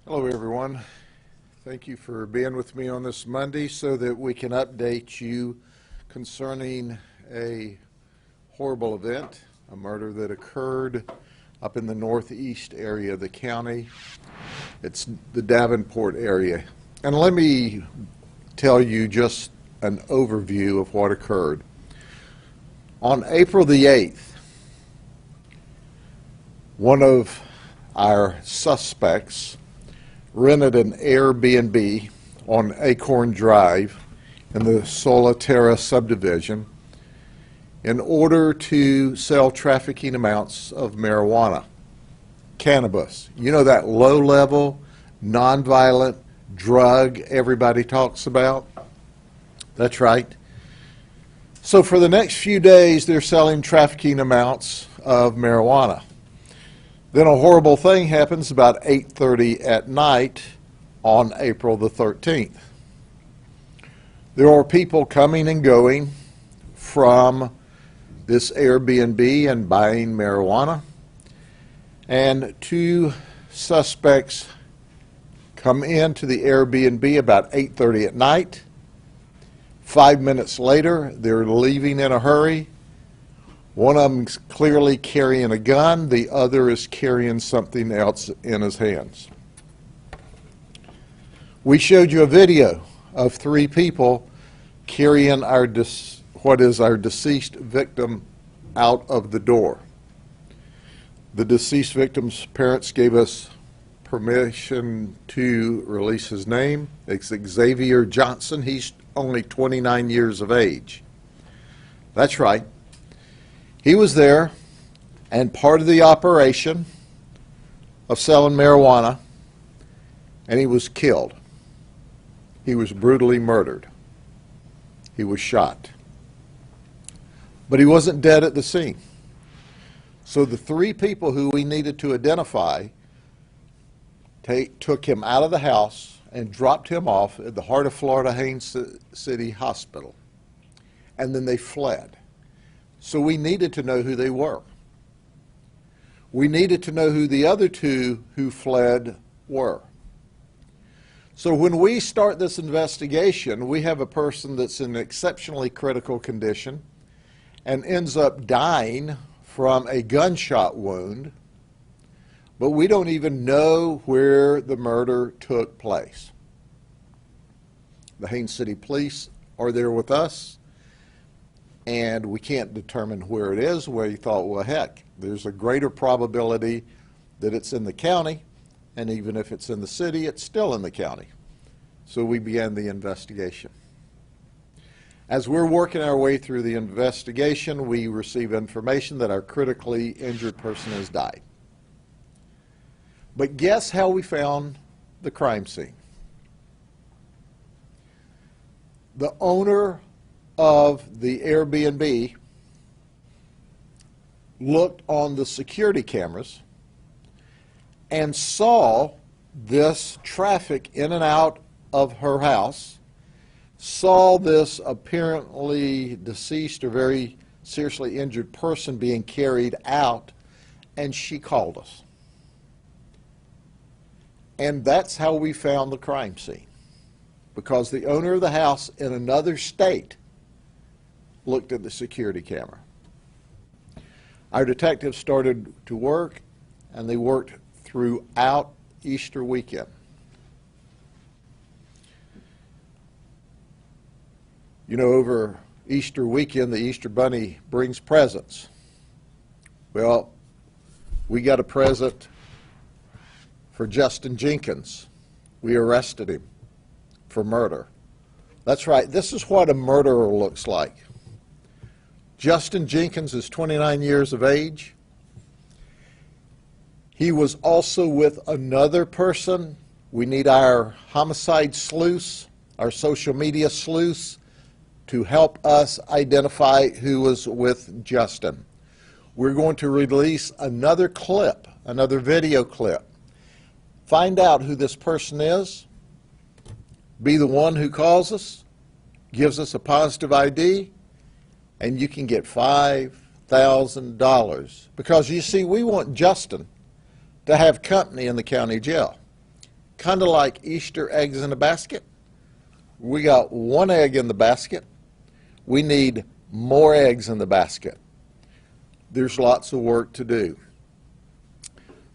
Hello everyone. Thank you for being with me on this Monday so that we can update you concerning a horrible event, a murder that occurred up in the northeast area of the county. It's the Davenport area. And let me tell you just an overview of what occurred. On April the 8th, one of our suspects rented an Air BNB on Acorn Drive in the Collateral subdivision in order to sell trafficking amounts of marijuana, cannabis. You know, that low-level, nonviolent drug everybody talks about? That's right. So for the next few days, they're selling trafficking amounts of marijuana. Then a horrible thing happens about 8:30 at night on April the 13th. There are people coming and going from this Air BNB and buying marijuana, and two suspects come into the Air BNB about 8:30 at night. 5 minutes later, they're leaving in a hurry. One of them's clearly carrying a gun, the other is carrying something else in his hands. We showed you a video of three people carrying what is our deceased victim out of the door. The deceased victim's parents gave us permission to release his name. It's Xavier Johnson. He's only 29 years of age. That's right. He was there, and part of the operation of selling marijuana, and he was killed. He was brutally murdered. He was shot. But he wasn't dead at the scene. So the three people who we needed to identify took him out of the house and dropped him off at the Heart of Florida Haines City Hospital. And then they fled. So we needed to know who they were. We needed to know who the other two who fled were. So when we start this investigation, we have a person that's in exceptionally critical condition and ends up dying from a gunshot wound, but we don't even know where the murder took place. The Haines City Police are there with us, and we can't determine where it is. We thought, well, heck, there's a greater probability that it's in the county, and even if it's in the city, it's still in the county. So we began the investigation. As we're working our way through the investigation, we receive information that our critically injured person has died. But guess how we found the crime scene? The owner of the Airbnb looked on the security cameras and saw this traffic in and out of her house, saw this apparently deceased or very seriously injured person being carried out, and she called us. And that's how we found the crime scene, because the owner of the house in another state looked at the security camera. Our detectives started to work, and they worked throughout Easter weekend. You know, over Easter weekend, the Easter Bunny brings presents. Well, we got a present for Justin Jenkins. We arrested him for murder. That's right, this is what a murderer looks like. Justin Jenkins is 29 years of age. He was also with another person. We need our homicide sleuths, our social media sleuths, to help us identify who was with Justin. We're going to release another clip, another video clip. Find out who this person is, be the one who calls us, gives us a positive ID, and you can get $5,000. Because you see, we want Justin to have company in the county jail. kind of like Easter eggs in a basket. We got one egg in the basket. We need more eggs in the basket. There's lots of work to do.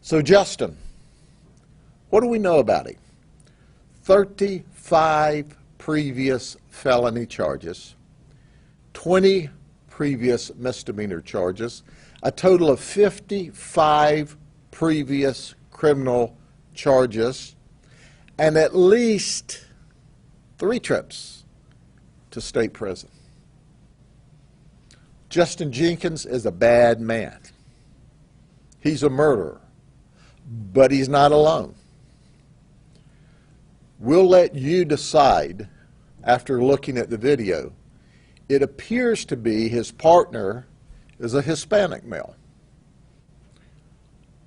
So Justin, what do we know about him? 35 previous felony charges, 20 previous misdemeanor charges, a total of 55 previous criminal charges, and at least 3 trips to state prison. Justin Jenkins is a bad man. He's a murderer, but he's not alone. We'll let you decide after looking at the video. It appears to be his partner is a Hispanic male.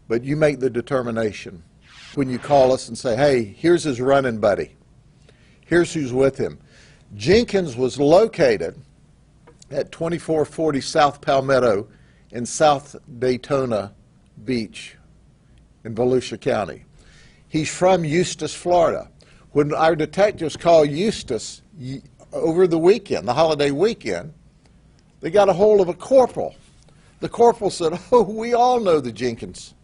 But you make the determination when you call us and say, hey, here's his running buddy. Here's who's with him. Jenkins was located at 2440 South Palmetto in South Daytona Beach in Volusia County. He's from Eustis, Florida. When our detectives called Eustis over the weekend, the holiday weekend, they got a hold of a corporal. The corporal said, oh, we all know the Jenkins.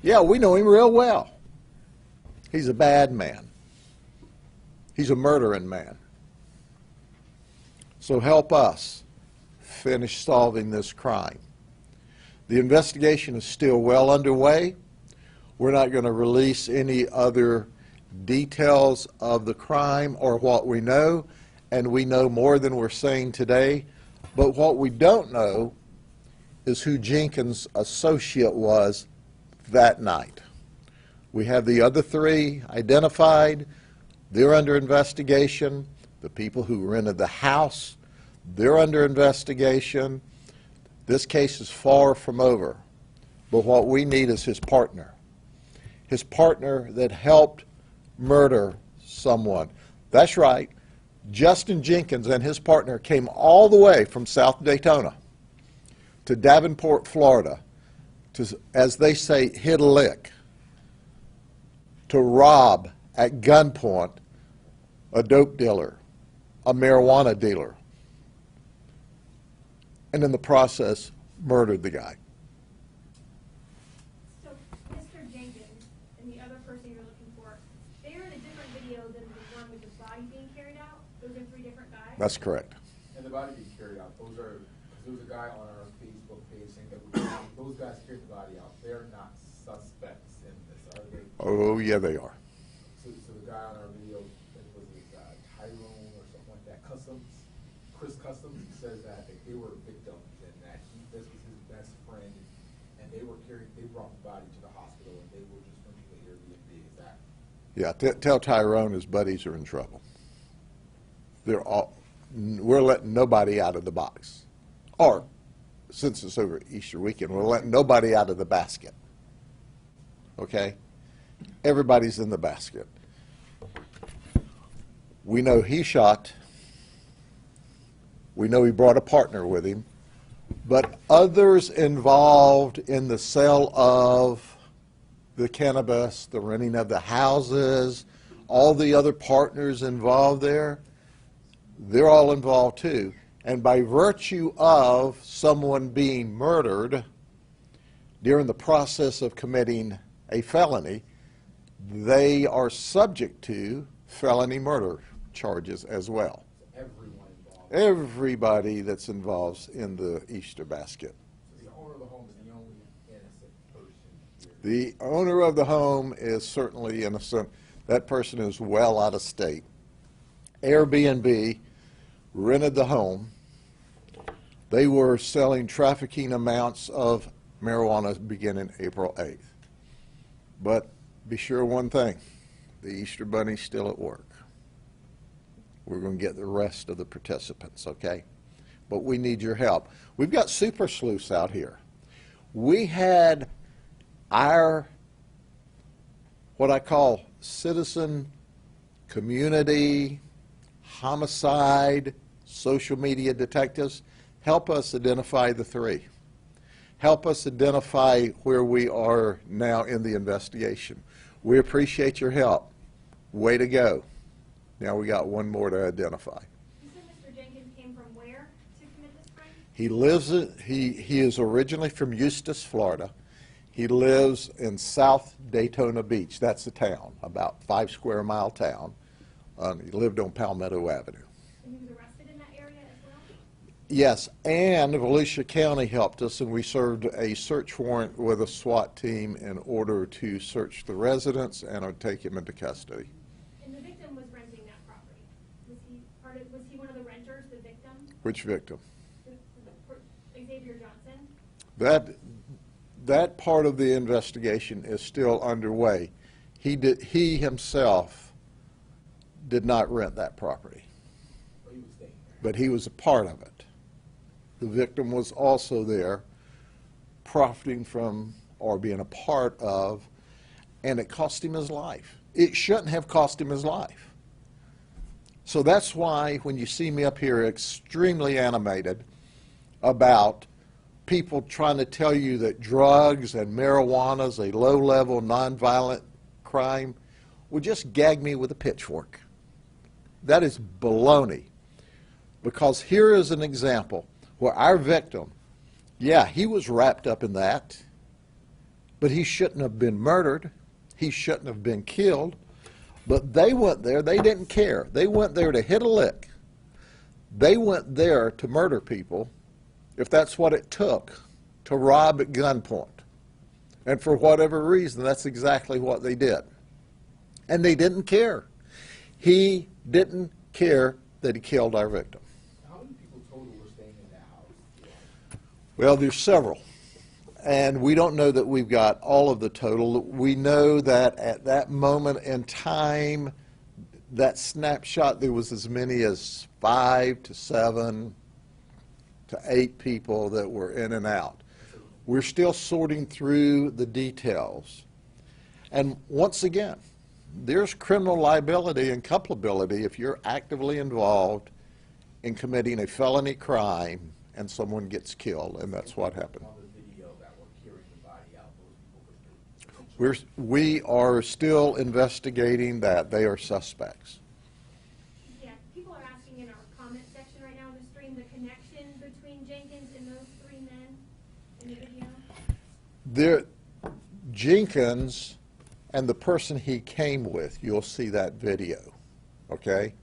Yeah, we know him real well. He's a bad man. He's a murdering man. So help us finish solving this crime. The investigation is still well underway. We're not going to release any other details of the crime or what we know, and we know more than we're saying today. But what we don't know is who Jenkins' associate was that night. We have the other 3 identified. They're under investigation. The people who rented the house, they're under investigation. This case is far from over. But what we need is his partner that helped murder someone. That's right. Justin Jenkins and his partner came all the way from South Daytona to Davenport, Florida, to, as they say, hit a lick, to rob at gunpoint a dope dealer, a marijuana dealer, and in the process murdered the guy. So Mr. Jenkins and the other person you're looking for, they are in a different video than the one with the body being carried out? Those are 3 different guys? That's correct. And the body being carried out, those are, there was a guy on our Facebook page saying that those guys carried the body out. They're not suspects in this, are they? Oh, yeah, they are. So the guy on our video, I think was Tyrone or something like that, Chris Customs, he says that they were victims and that this was his best friend, and they brought the body to the hospital and they were just renting the Air BNB. Is that? Yeah, tell Tyrone his buddies are in trouble. We're letting nobody out of the box. Or, since it's over Easter weekend, we're letting nobody out of the basket. Okay? Everybody's in the basket. We know he shot. We know he brought a partner with him. But others involved in the sale of the cannabis, the renting of the houses, all the other partners involved there, they're all involved too. And by virtue of someone being murdered during the process of committing a felony, they are subject to felony murder charges as well. So everyone involved? Everybody that's involved in the Easter basket. So the owner of the home is the only innocent person here? The owner of the home is certainly innocent. That person is well out of state. Air BNB rented the home. They were selling trafficking amounts of marijuana beginning April 8th. But be sure one thing, the Easter Bunny's still at work. We're going to get the rest of the participants, okay? But we need your help. We've got super sleuths out here. We had our, what I call citizen, community, homicide, social media detectives, help us identify the 3. Help us identify where we are now in the investigation. We appreciate your help. Way to go. Now we got one more to identify. You said Mr. Jenkins came from where to commit this crime? He is originally from Eustis, Florida. He lives in South Daytona Beach. That's the town, about 5 square mile town. He lived on Palmetto Avenue. And he was arrested in that area as well? Yes, and Volusia County helped us, and we served a search warrant with a SWAT team in order to search the residence and take him into custody. And the victim was renting that property. Was he one of the renters, the victim? Which victim? Xavier Johnson? That part of the investigation is still underway. He himself did not rent that property, But he was staying there. but he was a part of it. The victim was also there, profiting from or being a part of, and it cost him his life. It shouldn't have cost him his life. So that's why when you see me up here extremely animated about people trying to tell you that drugs and marijuana is a low-level, nonviolent crime, well, just gag me with a pitchfork. That is baloney. Because here is an example where our victim, yeah, he was wrapped up in that, but he shouldn't have been murdered. He shouldn't have been killed. But they went there. They didn't care. They went there to hit a lick. They went there to murder people, if that's what it took, to rob at gunpoint. And for whatever reason, that's exactly what they did. And they didn't care. He didn't care that he killed our victim. How many people total were staying in that house? Well, there's several. And we don't know that we've got all of the total. We know that at that moment in time, that snapshot, there was as many as 5 to 7 to 8 people that were in and out. We're still sorting through the details. And once again, there's criminal liability and culpability if you're actively involved in committing a felony crime and someone gets killed, and that's what happened. On the video that were carrying the body out, those people were We are still investigating that. They are suspects. Yeah, people are asking in our comment section right now on the stream the connection between Jenkins and those 3 men in the video. Jenkins and the person he came with, you'll see that video, okay?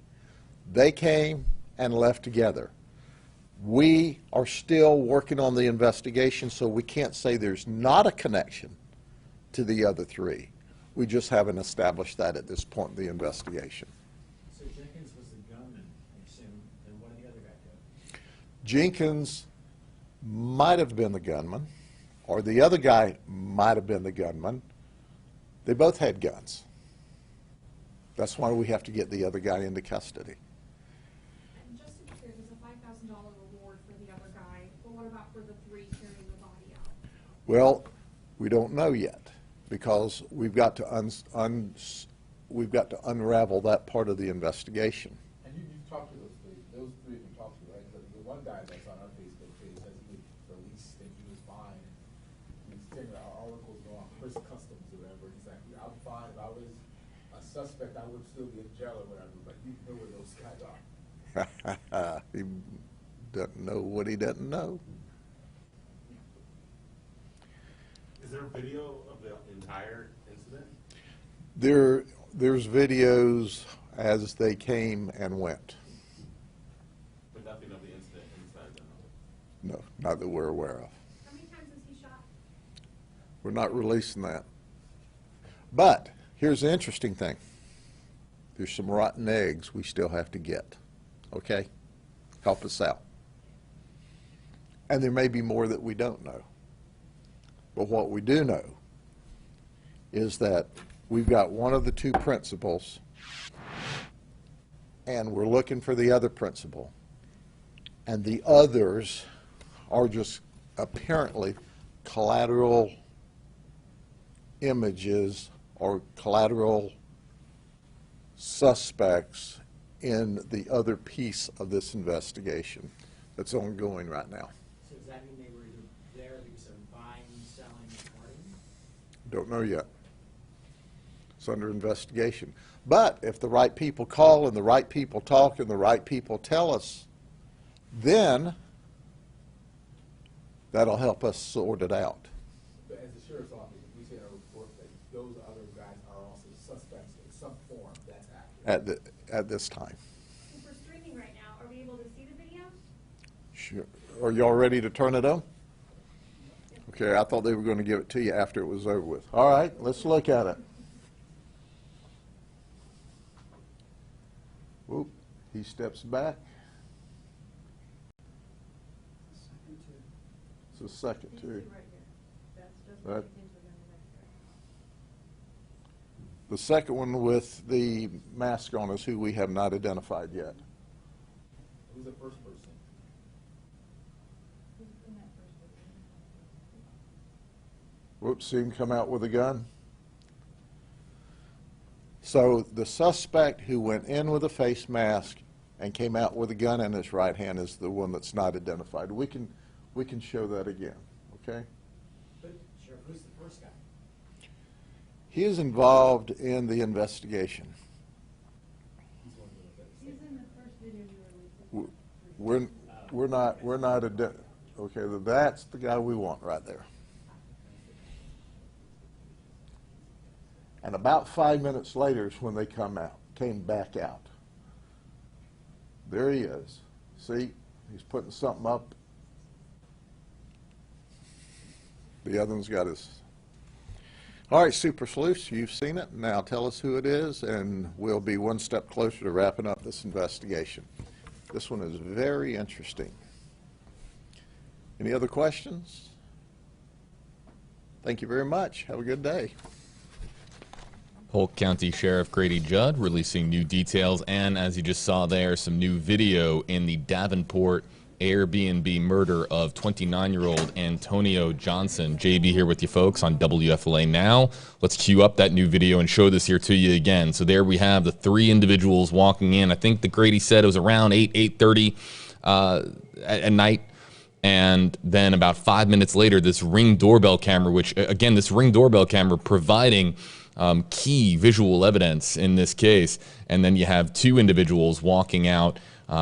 They came and left together. We are still working on the investigation, so we can't say there's not a connection to the other 3. We just haven't established that at this point in the investigation. So Jenkins was the gunman, I assume, and what did the other guy do? Jenkins might have been the gunman, or the other guy might have been the gunman. They both had guns. That's why we have to get the other guy into custody. And just to be clear, there's a $5,000 reward for the other guy, but what about for the 3 carrying the body out? Well, we don't know yet because we've got to unravel that part of the investigation. And you've talked to those 3 of you talked to, right? The one guy that's on our Facebook page says he was released and he was fine. He's saying that our articles go on Chris Customs or whatever. He's like, I'm fine. If I was a suspect, I would still be in jail or whatever, but you know where those guys are. He doesn't know what he doesn't know. Is there a video of the entire incident? There's videos as they came and went. But nothing of the incident inside the home? No, not that we're aware of. How many times was he shot? We're not releasing that. But here's the interesting thing. There's some rotten eggs we still have to get. Okay? Help us out. And there may be more that we don't know. But what we do know is that we've got one of the 2 principals, and we're looking for the other principal. And the others are just apparently collateral images or collateral suspects in the other piece of this investigation that's ongoing right now. So does that mean they were either there because of buying, selling, or partying? Don't know yet. It's under investigation. But if the right people call and the right people talk and the right people tell us, then that'll help us sort it out. But as the sheriff's office, if we say in a report that those other guys are also suspects in some form, that's accurate. At this time. And for streaming right now, are we able to see the video? Sure. Are y'all ready to turn it on? Okay, I thought they were going to give it to you after it was over with. All right, let's look at it. Whoop, he steps back. It's the second too. That, the second one with the mask on is who we have not identified yet. Who's the first person? Whoops, see him come out with a gun. So the suspect who went in with a face mask and came out with a gun in his right hand is the one that's not identified. We can show that again, okay? But, Sheriff, who's the first guy? He is involved in the investigation. He's in the first video you released. We're not okay, that's the guy we want right there. And about 5 minutes later is when they came back out. There he is. See, he's putting something up. The other one's got his. All right, Super Sleuths, you've seen it. Now tell us who it is, and we'll be one step closer to wrapping up this investigation. This one is very interesting. Any other questions? Thank you very much. Have a good day. Polk County Sheriff Grady Judd releasing new details, and as you just saw there, some new video in the Davenport Air BNB murder of 29-year-old Antonio Johnson. JB here with you folks on WFLA Now. Let's cue up that new video and show this here to you again. So there we have the three individuals walking in. I think that Grady said it was around 8:30 at night. And then about 5 minutes later, this Ring doorbell camera, which, again, this Ring doorbell camera providing key visual evidence in this case. And then you have two individuals walking out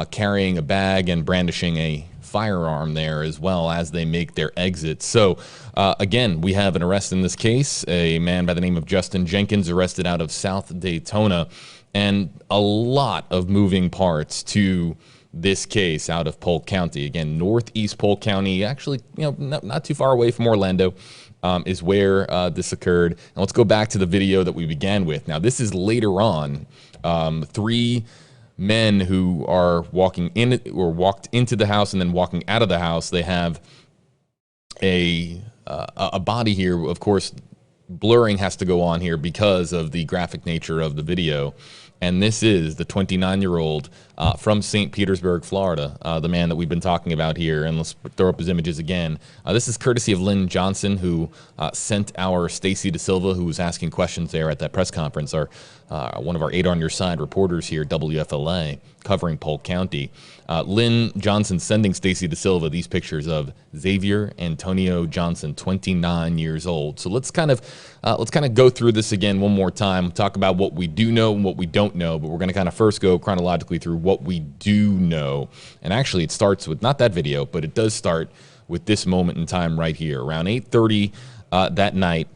carrying a bag and brandishing a firearm there as well as they make their exit. So again, we have an arrest in this case, a man by the name of Justin Jenkins arrested out of South Daytona, and a lot of moving parts to this case out of Polk County. Again, northeast Polk County, actually, not too far away from Orlando, is where this occurred. And let's go back to the video that we began with. Now, this is later on. Three men who are walking in or walked into the house and then walking out of the house. They have a body here. Of course, blurring has to go on here because of the graphic nature of the video. And this is the 29-year-old from St. Petersburg, Florida, the man that we've been talking about here. And let's throw up his images again. This is courtesy of Lynn Johnson, who sent our Stacy DeSilva, who was asking questions there at that press conference, one of our 8 on Your Side reporters here, WFLA, covering Polk County. Lynn Johnson sending Stacy DeSilva these pictures of Xavier Antonio Johnson, 29 years old. So let's kind of go through this again one more time, talk about what we do know and what we don't know, but we're going to kind of first go chronologically through what we do know. And actually it starts with not that video, but it does start with this moment in time right here. Around 8:30 that night,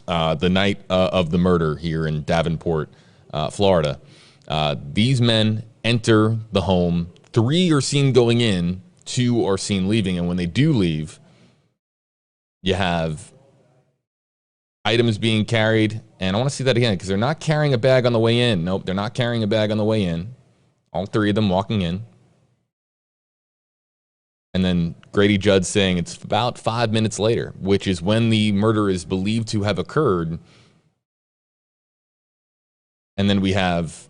the night of the murder here in Davenport, Florida, these men enter the home. 3 are seen going in, 2 are seen leaving, and when they do leave, you have items being carried, and I want to see that again because they're not carrying a bag on the way in. Nope, they're not carrying a bag on the way in. All 3 of them walking in. And then Grady Judd saying it's about 5 minutes later, which is when the murder is believed to have occurred. And then we have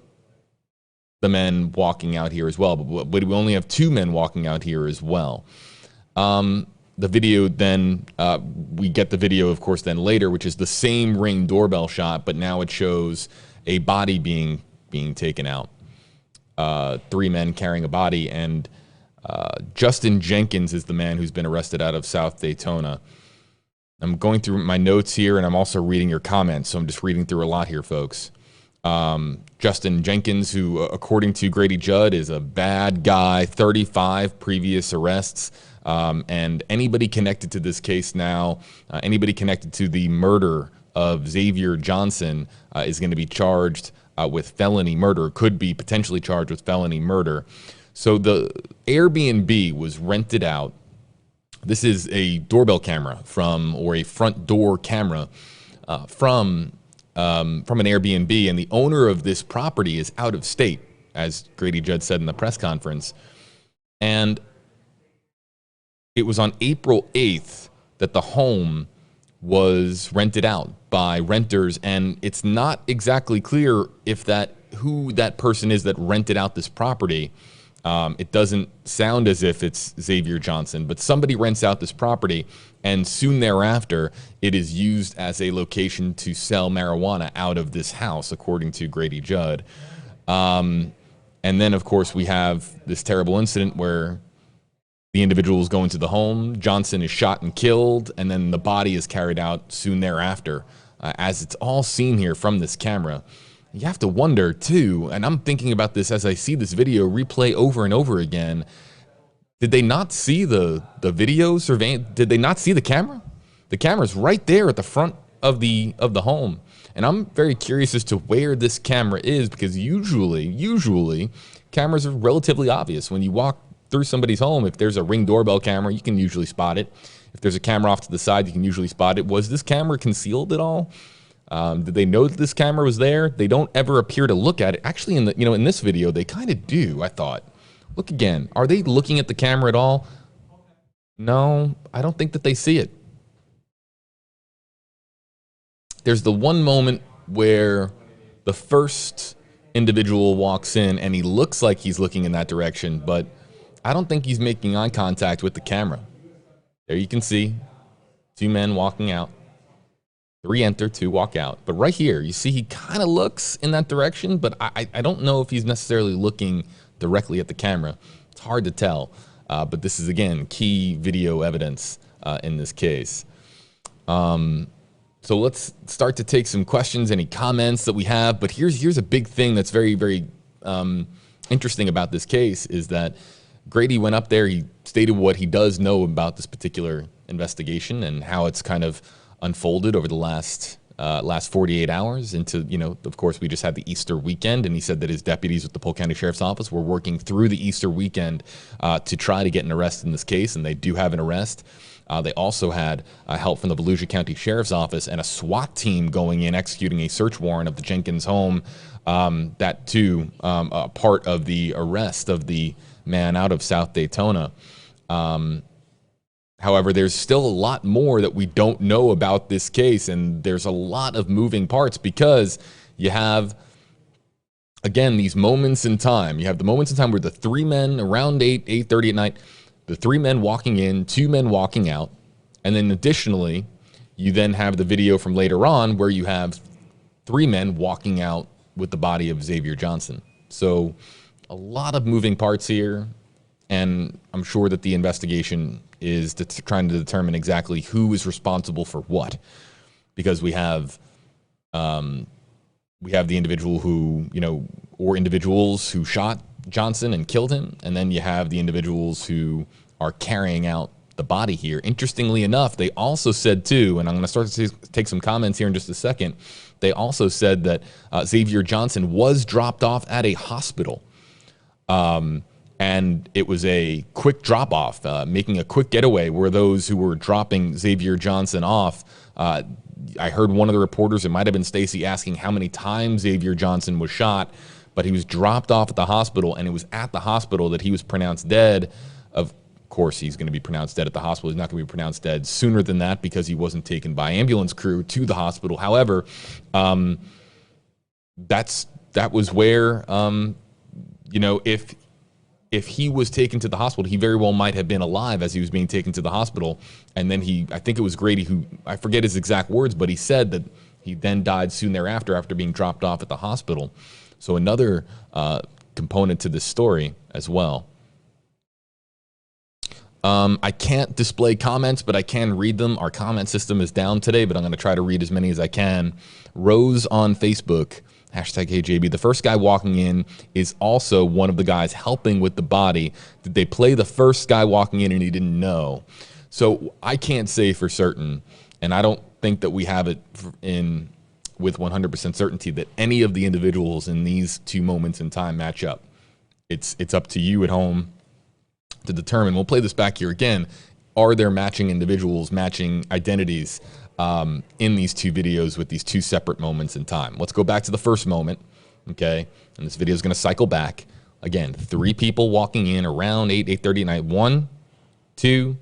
the men walking out here as well, but we only have 2 men walking out here as well. The video then, we get the video, of course, then later, which is the same Ring doorbell shot, but now it shows a body being taken out. 3 men carrying a body, and Justin Jenkins is the man who's been arrested out of South Daytona. I'm going through my notes here, and I'm also reading your comments, so I'm just reading through a lot here, folks. Justin Jenkins, who, according to Grady Judd, is a bad guy, 35 previous arrests, and anybody connected to this case now, anybody connected to the murder of Xavier Johnson is going to be charged with felony murder, could be potentially charged with felony murder. So the Air BNB was rented out. This is a doorbell camera or a front door camera from an Airbnb, and the owner of this property is out of state, as Grady Judd said in the press conference. And it was on April 8th that the home was rented out by renters, and it's not exactly clear who that person is that rented out this property. It doesn't sound as if it's Xavier Johnson, but somebody rents out this property, and soon thereafter, it is used as a location to sell marijuana out of this house, according to Grady Judd. And then, of course, we have this terrible incident where the individual is going to the home, Johnson is shot and killed, and then the body is carried out soon thereafter, as it's all seen here from this camera. You have to wonder, too, and I'm thinking about this as I see this video replay over and over again. Did they not see the video surveillance? Did they not see the camera? The camera's right there at the front of the home. And I'm very curious as to where this camera is, because usually cameras are relatively obvious. When you walk through somebody's home, if there's a Ring doorbell camera, you can usually spot it. If there's a camera off to the side, you can usually spot it. Was this camera concealed at all? Did they know that this camera was there? They don't ever appear to look at it. Actually, in this video, they kind of do, I thought. Look again. Are they looking at the camera at all? No, I don't think that they see it. There's the one moment where the first individual walks in and he looks like he's looking in that direction, but I don't think he's making eye contact with the camera. There you can see 2 men walking out. 3 enter, 2 walk out. But right here, you see he kind of looks in that direction, but I don't know if he's necessarily looking directly at the camera. It's hard to tell. But this is, again, key video evidence in this case. So let's start to take some questions, any comments that we have. But here's a big thing that's very, very interesting about this case is that Grady went up there. He stated what he does know about this particular investigation and how it's kind of unfolded over the last 48 hours into, of course, we just had the Easter weekend, and he said that his deputies with the Polk County Sheriff's Office were working through the Easter weekend to try to get an arrest in this case, and they do have an arrest. They also had help from the Volusia County Sheriff's Office and a SWAT team going in, executing a search warrant of the Jenkins home. That too, part of the arrest of the man out of South Daytona. However, there's still a lot more that we don't know about this case, and there's a lot of moving parts because you have, again, these moments in time. You have the moments in time where the 3 men around 8:30 at night, the 3 men walking in, 2 men walking out, and then additionally, you then have the video from later on where you have 3 men walking out with the body of Xavier Johnson. So a lot of moving parts here, and I'm sure that the investigation is trying to determine exactly who is responsible for what, because we have the individual who, or individuals who shot Johnson and killed him, and then you have the individuals who are carrying out the body here. Interestingly enough, they also said too, and I'm going to start to take some comments here in just a second, they also said that Xavier Johnson was dropped off at a hospital. And it was a quick drop-off, making a quick getaway where those who were dropping Xavier Johnson off, I heard one of the reporters, it might have been Stacy, asking how many times Xavier Johnson was shot, but he was dropped off at the hospital, and it was at the hospital that he was pronounced dead. Of course, he's going to be pronounced dead at the hospital. He's not going to be pronounced dead sooner than that because he wasn't taken by ambulance crew to the hospital. However, that was where, if he was taken to the hospital, he very well might have been alive as he was being taken to the hospital. And then I think it was Grady who, I forget his exact words, but he said that he then died soon thereafter after being dropped off at the hospital. So another component to this story as well. I can't display comments, but I can read them. Our comment system is down today, but I'm going to try to read as many as I can. Rose on Facebook, hashtag HeyJB. The first guy walking in is also one of the guys helping with the body. Did they play the first guy walking in and he didn't know? So I can't say for certain, and I don't think that we have it with 100% certainty that any of the individuals in these two moments in time match up. It's up to you at home to determine. We'll play this back here again. Are there matching individuals, matching identities in these two videos with these two separate moments in time? Let's go back to the first moment, okay? And this video is going to cycle back. Again, 3 people walking in around 8:30 at night. 1, 2,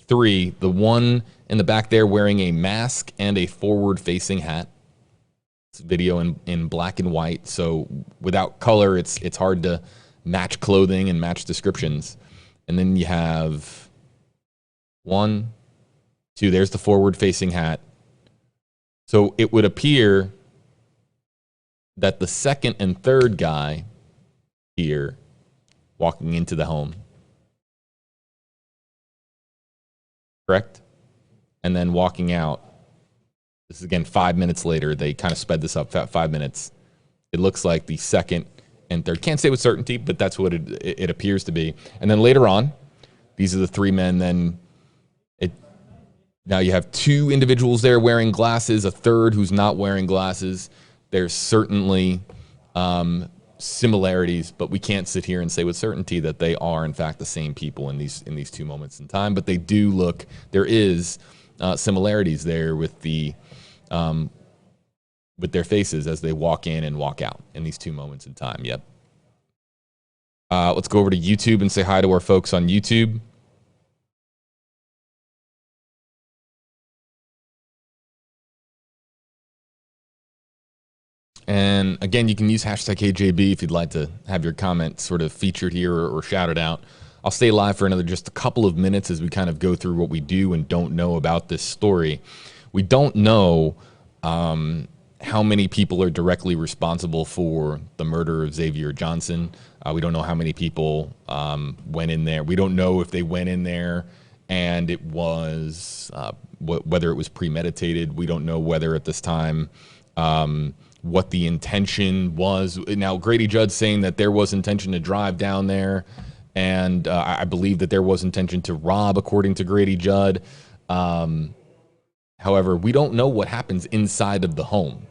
3. The one in the back there wearing a mask and a forward-facing hat. It's video in black and white, so without color, it's hard to match clothing and match descriptions. And then you have 1, 2, there's the forward-facing hat. So it would appear that the second and third guy here walking into the home, correct? And then walking out. This is, again, 5 minutes later. They kind of sped this up 5 minutes. It looks like the second and third. Can't say with certainty, but that's what it appears to be. And then later on, these are the 3 men. Then now you have 2 individuals there wearing glasses, a third who's not wearing glasses. There's certainly similarities, but we can't sit here and say with certainty that they are, in fact, the same people in these 2 moments in time. But they do look. There is similarities there with their faces as they walk in and walk out in these 2 moments in time. Yep. Let's go over to YouTube and say hi to our folks on YouTube. And again, you can use hashtag HeyJB if you'd like to have your comment sort of featured here or shouted out. I'll stay live for another just a couple of minutes as we kind of go through what we do and don't know about this story. We don't know how many people are directly responsible for the murder of Xavier Johnson. We don't know how many people went in there. We don't know if they went in there and it was, whether it was premeditated. We don't know whether at this time what the intention was. Now, Grady Judd saying that there was intention to drive down there, and I believe that there was intention to rob, according to Grady Judd. However, we don't know what happens inside of the home.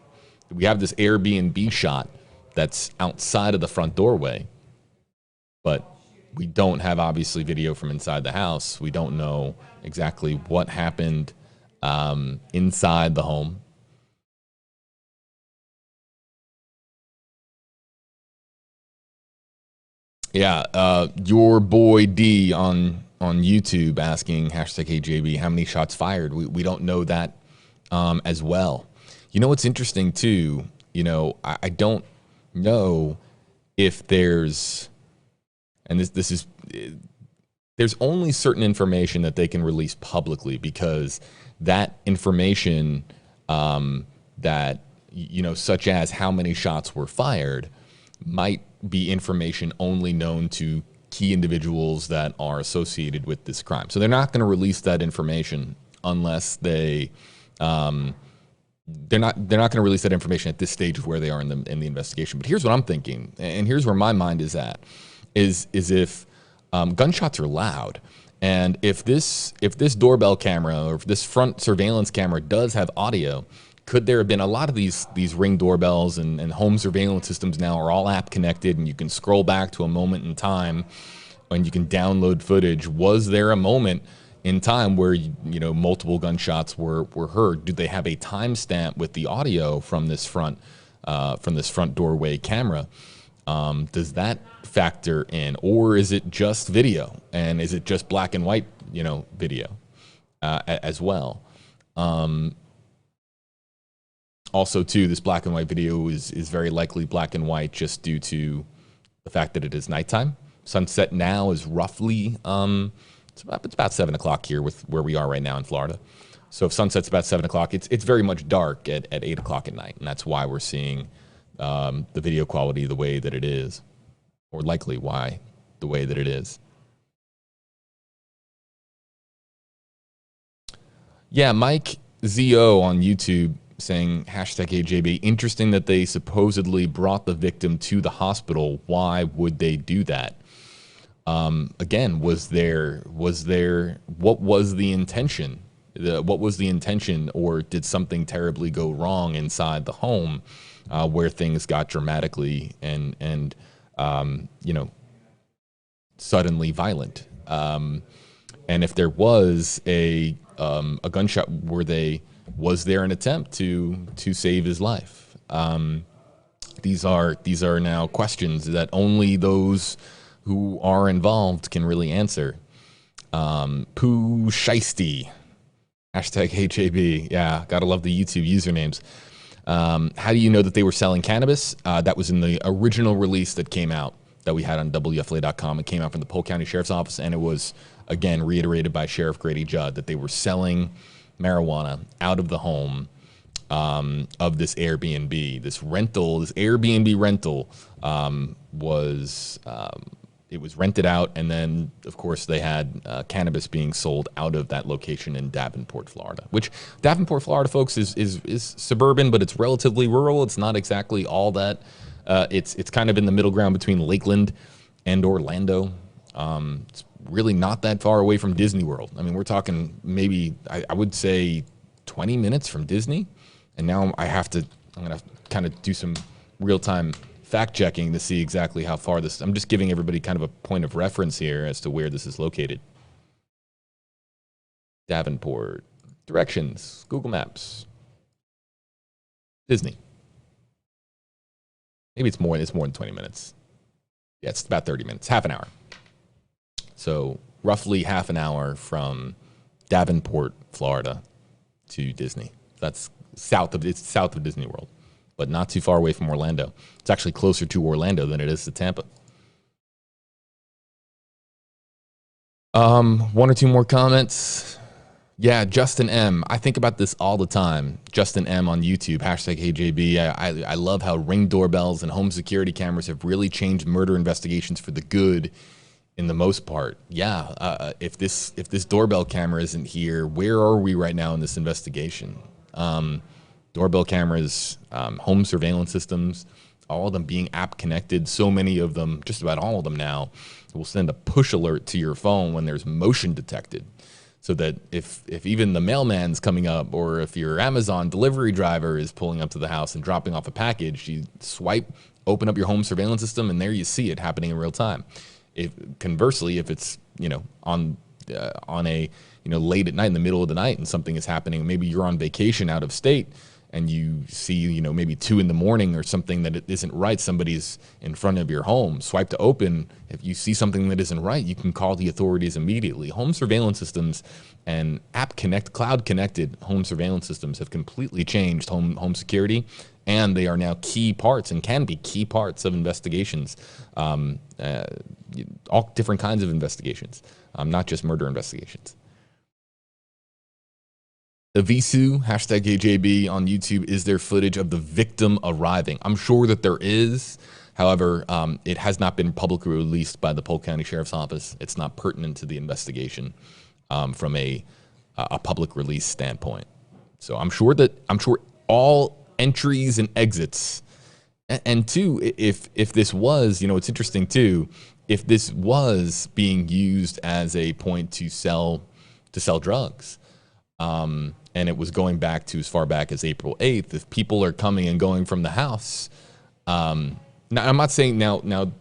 We have this Air BNB shot that's outside of the front doorway, but we don't have, obviously, video from inside the house. We don't know exactly what happened inside the home. Yeah, your boy D on YouTube asking hashtag HeyJB, how many shots fired? We don't know that as well. You know what's interesting too? You know, I don't know if there's, and this is, there's only certain information that they can release publicly, because that information that, you know, such as how many shots were fired, might be information only known to key individuals that are associated with this crime. So they're not going to release that information unless they're not going to release that information at this stage of where they are in the investigation. But here's what I'm thinking, and here's where my mind is at, is if gunshots are loud, and if this doorbell camera or if this front surveillance camera does have audio, could there have been a lot of these Ring doorbells and home surveillance systems now are all app connected, and you can scroll back to a moment in time and you can download footage. Was there a moment in time where, you know, multiple gunshots were heard? Do they have a timestamp with the audio from this front doorway camera? Does that factor in, or is it just video, and is it just black and white, you know, video as well? Also, too, this black and white video is very likely black and white just due to the fact that it is nighttime. Sunset now is roughly, it's about 7 o'clock here with where we are right now in Florida. So if sunset's about 7 o'clock, it's very much dark at 8 o'clock at night. And that's why we're seeing the video quality the way that it is, or likely why the way that it is. Yeah, Mike ZO on YouTube saying #AJB. Interesting that they supposedly brought the victim to the hospital. Why would they do that? Again, what was the intention? What was the intention, or did something terribly go wrong inside the home where things got dramatically and suddenly violent? And if there was a gunshot, was there an attempt to save his life? These are now questions that only those who are involved can really answer. Pooh Shiesty, #HAB. Yeah, gotta love the YouTube usernames. How do you know that they were selling cannabis? That was in the original release that came out that we had on WFLA.com. It came out from the Polk County Sheriff's Office, and it was, again, reiterated by Sheriff Grady Judd that they were selling marijuana out of the home of this Airbnb. This Airbnb rental it was rented out, and then, of course, they had cannabis being sold out of that location in Davenport, Florida. Which Davenport, Florida, folks, is suburban, but it's relatively rural. It's not exactly all that. It's kind of in the middle ground between Lakeland and Orlando. It's really not that far away from Disney World. I mean, we're talking maybe I would say 20 minutes from Disney. And now I'm going to kind of do some real-time fact-checking to see exactly how far this... I'm just giving everybody kind of a point of reference here as to where this is located. Davenport. Directions. Google Maps. Disney. Maybe it's more than 20 minutes. Yeah, it's about 30 minutes. Half an hour. So roughly half an hour from Davenport, Florida to Disney. It's south of Disney World, but not too far away from Orlando. It's actually closer to Orlando than it is to Tampa. One or two more comments. Yeah, Justin M. I think about this all the time. Justin M on YouTube, #HAB. I love how Ring doorbells and home security cameras have really changed murder investigations for the good in the most part. Yeah, if this doorbell camera isn't here, where are we right now in this investigation? Doorbell cameras, home surveillance systems, all of them being app connected. So many of them, just about all of them now, will send a push alert to your phone when there's motion detected. So that if even the mailman's coming up, or if your Amazon delivery driver is pulling up to the house and dropping off a package, you swipe, open up your home surveillance system, and there you see it happening in real time. Conversely, if it's on a late at night, in the middle of the night, and something is happening, maybe you're on vacation out of state, and you see maybe 2 in the morning or something that it isn't right, somebody's in front of your home, swipe to open. If you see something that isn't right, you can call the authorities immediately. Home surveillance systems and cloud connected home surveillance systems have completely changed home security, and they are now key parts and can be key parts of investigations, all different kinds of investigations, not just murder investigations. The Visu, #AJB on YouTube, is there footage of the victim arriving? I'm sure that there is. However, it has not been publicly released by the Polk County Sheriff's Office. It's not pertinent to the investigation from a public release standpoint. So I'm sure all entries and exits, and two, if this was, it's interesting too, if this was being used as a point to sell drugs, and it was going back to as far back as April 8th, if people are coming and going from the house, now I'm not saying I'm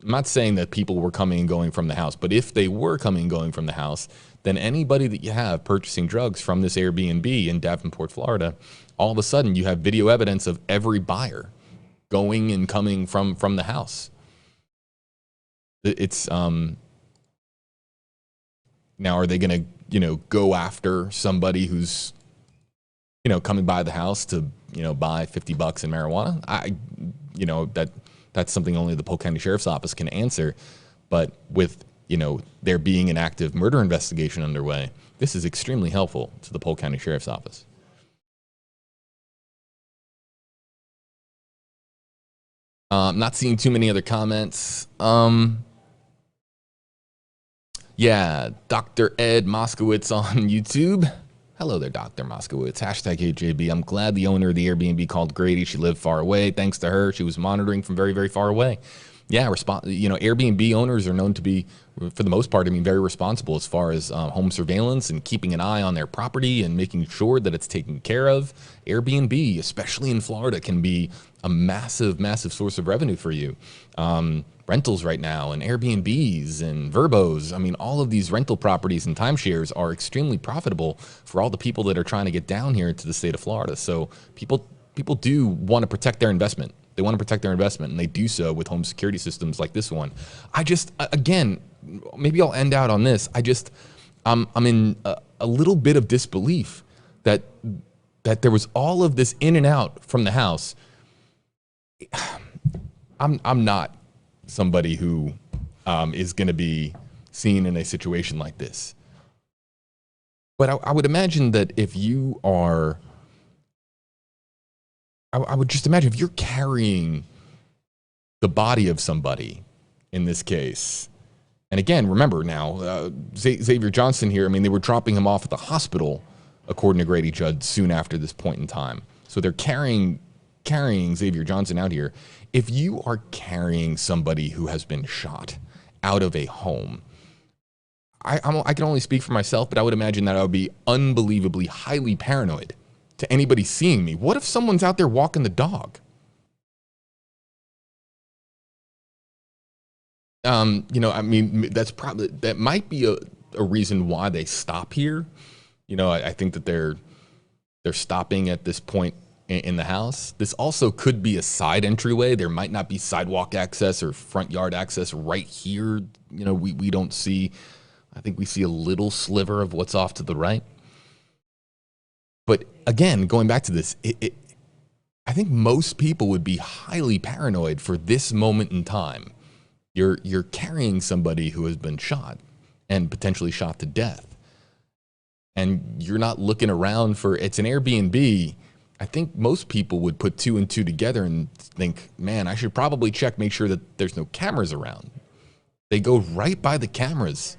not saying that people were coming and going from the house, but if they were coming and going from the house, then anybody that you have purchasing drugs from this Airbnb in Davenport, Florida, all of a sudden you have video evidence of every buyer going and coming from the house. It's now, are they going to go after somebody who's coming by the house to buy $50 in marijuana? That's something only the Polk County Sheriff's Office can answer. But with there being an active murder investigation underway, this is extremely helpful to the Polk County Sheriff's Office. I'm not seeing too many other comments. Yeah, Dr. Ed Moskowitz on YouTube. Hello there, Dr. Moskowitz. Hashtag HJB. I'm glad the owner of the Airbnb called Grady. She lived far away. Thanks to her, she was monitoring from very, very far away. Yeah, Airbnb owners are known to be, for the most part, very responsible as far as home surveillance and keeping an eye on their property and making sure that it's taken care of. Airbnb, especially in Florida, can be a massive, massive source of revenue for you. Rentals right now and Airbnbs and Verbos. All of these rental properties and timeshares are extremely profitable for all the people that are trying to get down here to the state of Florida. So people do want to protect their investment. They want to protect their investment, and they do so with home security systems like this one. Again, maybe I'll end out on this. I'm in a little bit of disbelief that there was all of this in and out from the house. I'm not somebody who is going to be seen in a situation like this. But I would imagine that if you are, I would just imagine if you're carrying the body of somebody in this case, and again, remember now, Xavier Johnson here, they were dropping him off at the hospital, according to Grady Judd, soon after this point in time. So they're carrying Xavier Johnson out here. If you are carrying somebody who has been shot out of a home, I can only speak for myself, but I would imagine that I would be unbelievably highly paranoid to anybody seeing me. What if someone's out there walking the dog? That might be a reason why they stop here. I think that they're stopping at this point in the house. This also could be a side entryway. There might not be sidewalk access or front yard access right here. We don't see, I think we see a little sliver of what's off to the right. But again, going back to this, I think most people would be highly paranoid for this moment in time. You're carrying somebody who has been shot and potentially shot to death. And you're not looking around for, it's an Airbnb. I think most people would put two and two together and think, man, I should probably make sure that there's no cameras around. They go right by the cameras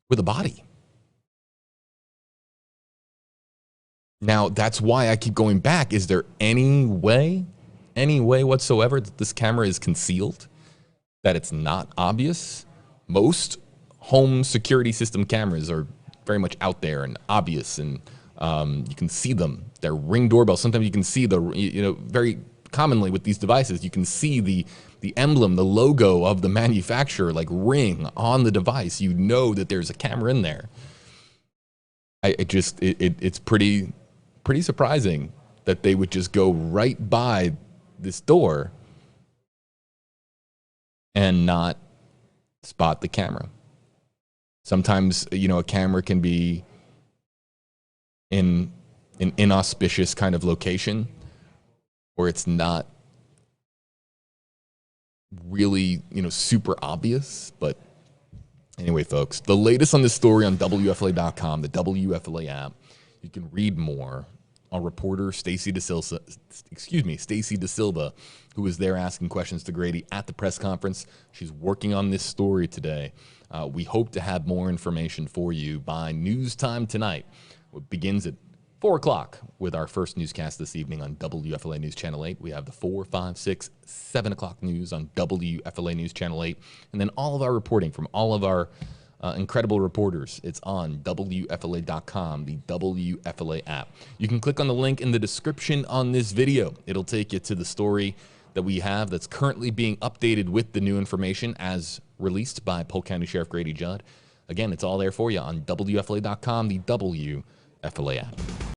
with a body. Now, that's why I keep going back. Is there any way whatsoever that this camera is concealed, that it's not obvious? Most home security system cameras are very much out there and obvious, and you can see them. They're Ring doorbells. Sometimes you can see very commonly with these devices, you can see the emblem, the logo of the manufacturer, like Ring, on the device. You know that there's a camera in there. It's pretty surprising that they would just go right by this door and not spot the camera. Sometimes, a camera can be in an inauspicious kind of location where it's not really, super obvious. But anyway, folks, the latest on this story on WFLA.com, the WFLA app. You can read more on reporter Stacy DeSilva, who was there asking questions to Grady at the press conference. She's working on this story today. We hope to have more information for you by news time tonight. It begins at 4 o'clock with our first newscast this evening on WFLA News Channel 8. We have the 4, 5, 6, 7 o'clock news on WFLA News Channel 8. And then all of our reporting from all of our incredible reporters. It's on WFLA.com, the WFLA app. You can click on the link in the description on this video. It'll take you to the story that we have that's currently being updated with the new information as released by Polk County Sheriff Grady Judd. Again, it's all there for you on WFLA.com, the WFLA app.